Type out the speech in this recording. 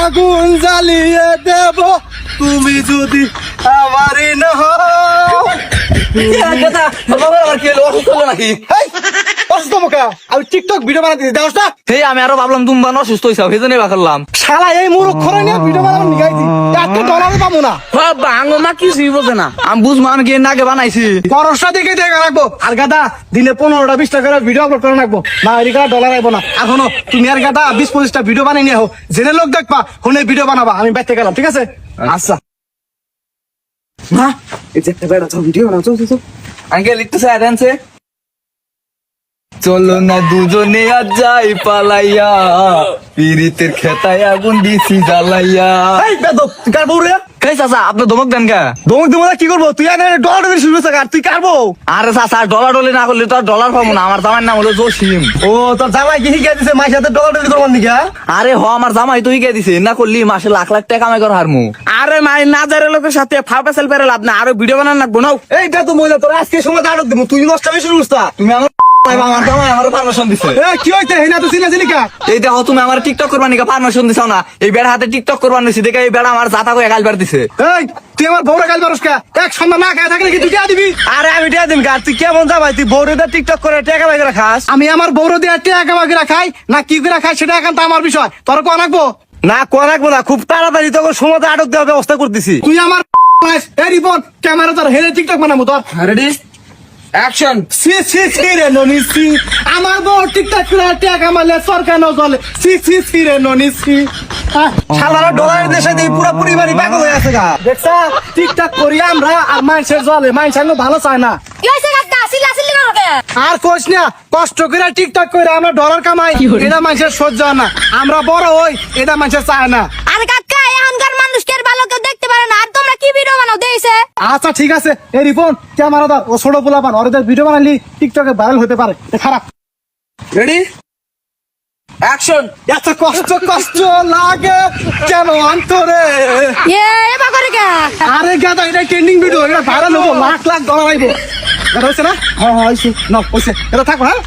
আগুন জ্বালিয়ে দেব তুমি যদি আমারই না হও। কথা বাবা আর কি হলো অসুস্থ হলো নাকি? এই, অসুস্থ মোকা, আমি টিকটক ভিডিও বানাতে দিই, দেওস না? সেই আমি আরো ভাবলাম তুমি বানো অসুস্থ হইছাও সেজন্যই বা করলাম। শালা এই মুরুখ খরে নিয়ে ভিডিও বানাবো নিগাইছি, একটা ডলারও পাবো না। বাংলা মা কিছুই বোঝে না। আমি বুঝবো আমি কি আগে বানাইছি। খরচটা দিকে দেখা রাখবো। আর গাদা দিনে 15টা 20টা করে ভিডিও আপলোড করে রাখবো না, এদিকে ডলার আইবো না। এখনো তুমি আর গাদা 20-25টা ভিডিও বানিয়ে নিয়ে হো, জেনে লোক দেখবা ফোনে ভিডিও বানাবা, আমি বাইতে গেলাম, ঠিক আছে? আচ্ছা না এই যে একটা বেড়া ভিডিও বানাও, চল চল চল আঙ্কেল একটু স্যার আনছে। চলো না দুজনে আজ যাই পালাইয়া, পিরিতের খেতায় আগুন দিছি জ্বালাইয়া। এই বেদব, তুই কার বউ রে? এই চাচা আপনি ধমক দেন কা? দমক দেবো না, কি করবো? তুই এখানে ডলার ডলার শুরু করছিস, আর তুই কার বউ? আরে চাচা ডলার ডলি না করলে তো আর ডলার পাবো না। আমার জামাইয়ের নাম হলো জসিম। ও তোর জামাই কি শিখিয়ে দিছে মায়ের সাথে ডলার ডলার করবার নিকা? আরে হ আমার জামাই তো হিকে দিছে না করলি মাসে লাখ লাখ টাকা কামাই কর হারমু। আরে মাই না যারে লোকের সাথে ফাও পেছাল পেরে লাভ না, আরো ভিডিও বানান লাগবো না। এই বেদব মহিলা, তোর আজকে সময় আটক দেবো, তুই নষ্ট বেশি শুরু করছিস। তুমি আমার আমার জামাই আমার পারমিশন দিছে। এই কি হইতে হেনা তো চিনা চিনি কা? এই দেখো তুমি আমার টিকটক করবার নিকা পারমিশন দিছাও না। এই বেড়া হাতে টিকটক করবার নিছি দেখে এই বেড়া আমার জাতা করে গালবার দিছে। এই তুই আমার বউরে গাল পারস কা? এক সন্ধ্যা না খায় থাকলে কি তুই দিয়া দিবি? আরে আমি টিয়া দিম কার, তুই কেমন জামাই? তুই বউরে টিকটক করে টাকা বাই করে খাস? আমি আমার বউরে দিয়ে টাকা বাগিরা খাই না কি করে খাই সেটা একান্ত আমার বিষয়, তোর কোন রাখবো? না কোয়া রাখবো না, খুব তাড়াতাড়ি তোকে সময় আটক দেওয়ার ব্যবস্থা করতেছি। তুই আমার এই রিপন ক্যামেরা তোর হেরে টিকটক বানাবো তোর। Ready action. সি সি সি রে ননি সি, আমার বউ টিকটক করে টাকা মারলে সরকার ন চলে। সি সি সি রে ননি সি। শালারা ডলারের দেশে দিয়ে পুরো পরিবারই পাগল হয়ে আছে গা। দেখছা টিকটক করি আমরা আর মানুষের জলে, মানুষ আঙ্গ ভালো চায় না। কি হয়েছে কাকা? চিল্লাচিল্লি করো কে? আর কোচ না, কষ্ট করে টিকটক করে আমরা ডলার কামাই, এটা মানুষের সহ্য হয় না। আমরা বড় হই, এটা মানুষের চায় না। আরে কাকা, এখনকার মানুষকে আর ভালো কেউ দেখতে পারে না। আর তোমরা কি ভিডিও বানাও দেইছে? আচ্ছা ঠিক আছে, এই রিপন ক্যামেরা দাও, ও ছোট পোলা পান, ওদের ভিডিও বানালি টিকটকে ভাইরাল হতে পারে, এ খারাপ। Ready action. এত কষ্ট কষ্ট লাগে কেন অন্তরে? এবা করে কে? আরে গাদা, এটা ট্রেন্ডিং ভিডিও, এটা ভাইরাল হবো, লাখ লাখ ডলার আইবো। এটা হয়েছে না? হ্যাঁ হয়েছে, না হয়েছে, এটা থাকো হ্যাঁ।